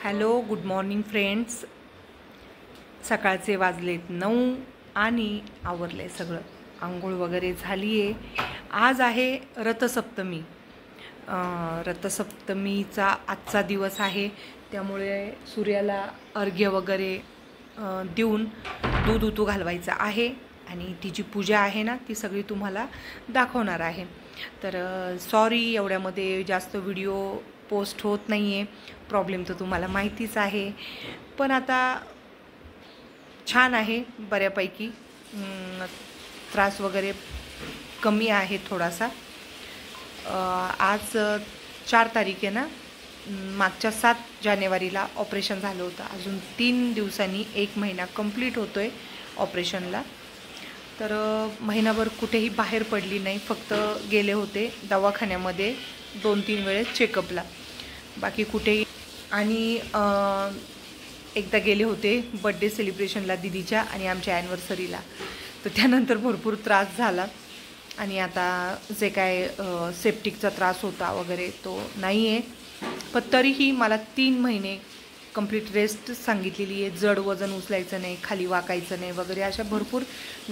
Hello, good morning friends. सकाळचे वाजलेत 9 आणि आवरले सगळं. आंघोळ वगैरे झाली आहे. आज आहे रथसप्तमी. रथसप्तमीचा आजचा दिवस आहे, त्यामुळे सूर्याला अर्घ्य वगैरे देऊन दूध उतू घालवायचं आहे आणि तिची पूजा आहे ना, ती सगळी तुम्हाला दाखवणार आहे. तर सॉरी, एवढ्यामध्ये जास्त व्हिडिओ पोस्ट होत नाही आहे. प्रॉब्लेम तर तुम्हाला माहितीच आहे, पण आता छान आहे बऱ्यापैकी. त्रास वगैरे कमी आहे थोडासा. आज 4 तारीख आहे ना. मागच्या 7 जानेवारीला ऑपरेशन झालं होतं. अजून 3 दिवसांनी 1 महिना कंप्लीट होतो आहे ऑपरेशनला. तर महिनाभर कुठेही बाहेर पडली नाही, फक्त गेले होते दवाखान्यामध्ये 2-3 वेळेस चेकअपला, बाकी कुठेही. आणि एकदा गेले होते बड्डे सेलिब्रेशनला दीदीच्या आणि आमच्या ॲनिव्हर्सरीला. तर त्यानंतर भरपूर त्रास झाला आणि आता जे काय सेप्टिकचा त्रास होता वगैरे तो नाही आहे. पण तरीही मला 3 महिने कंप्लीट रेस्ट सांगितलेली आहे. जड वजन उचलायचं नाही, खाली वाकायचं नाही वगैरे, अशा भरपूर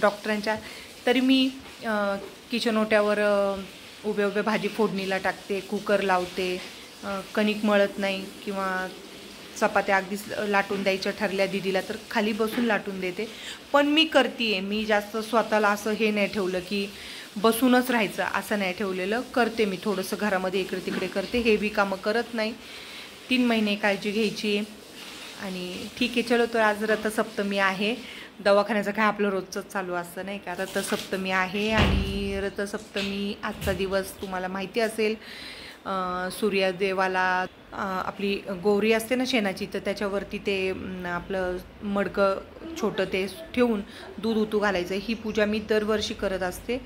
डॉक्टरांच्या. तरी मी किचन ओट्यावर उभ्या भाजी फोडणीला टाकते, कुकर लावते, कणिक मळत नाही किंवा चपात्या अगदीच लाटून द्यायच्या ठरल्या दीदीला तर खाली बसून लाटून देते. पण मी करते. मी जास्त स्वतःला असं हे नाही ठेवलं की बसूनच राहायचं, असं नाही ठेवलेलं. करते मी थोडंसं घरामध्ये इकडे तिकडे करते, हेवी कामं करत नाही. 3 महिने काळजी घ्यायची आणि ठीक आहे. चलो, तर आज रथसप्तमी आहे. दवाखान्याचं काय आपलं रोजचंच चालू असतं नाही का. रथसप्तमी आहे आणि रथसप्तमी आजचा दिवस तुम्हाला माहिती असेल. सूर्यदेवाला आपली गोवरी असते ना शेणाची, तर त्याच्यावरती ते आपलं मडकं छोटं ते ठेवून दूध उतू घालायचं. ही पूजा मी दरवर्षी करत असते.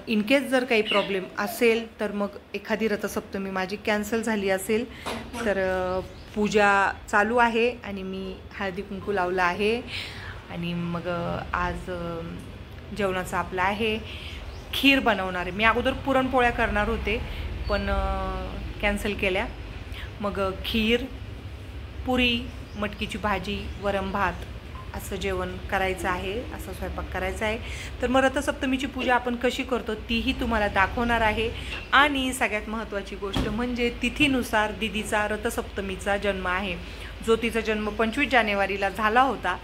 इन केस जर काही प्रॉब्लेम असेल तर मग एखादी रथसप्तमी माझी कॅन्सल झाली असेल तर पूजा चालू आहे आणि मी हळदी कुंकू लावलं आहे. आणि मग आज जेवणाचं आपलं आहे खीर बनवणार आहे. मी अगोदर पुरणपोळ्या करणार होते पण कॅन्सल केल्या. मग खीर, पुरी, मटकीची भाजी, वरण भात असं जेवण करायचं आहे, असं स्वयंपाक करायचा आहे. तर मग रथसप्तमीची पूजा आपण कशी करतो तीही तुम्हाला दाखवणार आहे. आणि सगळ्यात महत्त्वाची गोष्ट म्हणजे तिथीनुसार दीदीचा रथसप्तमीचा जन्म आहे. जो तिचा जन्म 25 जानेवारीला झाला होता,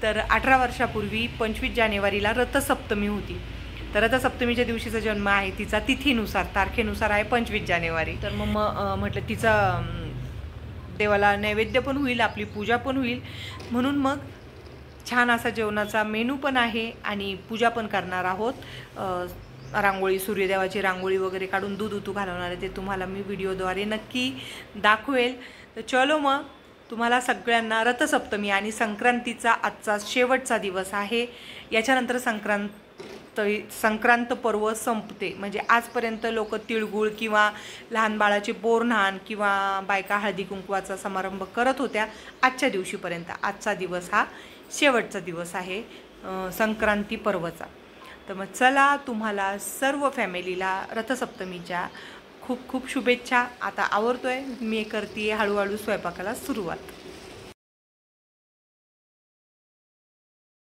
तर 18 वर्षापूर्वी 25 जानेवारीला रथसप्तमी होती. तर रथसप्तमीच्या दिवशीचा जन्म आहे तिचा. तिथीनुसार, तारखेनुसार आहे 25 जानेवारी. तर मग म्हटलं तिचा देवाला नैवेद्य पण होईल, आपली पूजा पण होईल, म्हणून मग छान असा जेवणाचा मेनू पण आहे आणि पूजा पण करणार आहोत. रांगोळी, सूर्यदेवाची रांगोळी वगैरे काढून दूध उतू घालवणार आहे, ते तुम्हाला मी व्हिडिओद्वारे नक्की दाखवेल. तर चलो, मग तुम्हाला सगळ्यांना रथसप्तमी आणि संक्रांतीचा आजचा शेवटचा दिवस आहे. याच्यानंतर संक्रांत पर्व संपते. म्हणजे आजपर्यंत लोक तिळगुळ किंवा लहान बाळाचे बोरन्हाण किंवा बायका हळदी कुंकवाचा समारंभ करत होत्या आजच्या दिवशीपर्यंत. आजचा दिवस हा शेवटचा दिवस आहे संक्रांती पर्वचा. तर मग चला, तुम्हाला सर्व फॅमिलीला रथसप्तमीच्या खूप खूप शुभेच्छा. आता आवरतोय मी, करते हळूहळू स्वयंपाकाला सुरुवात.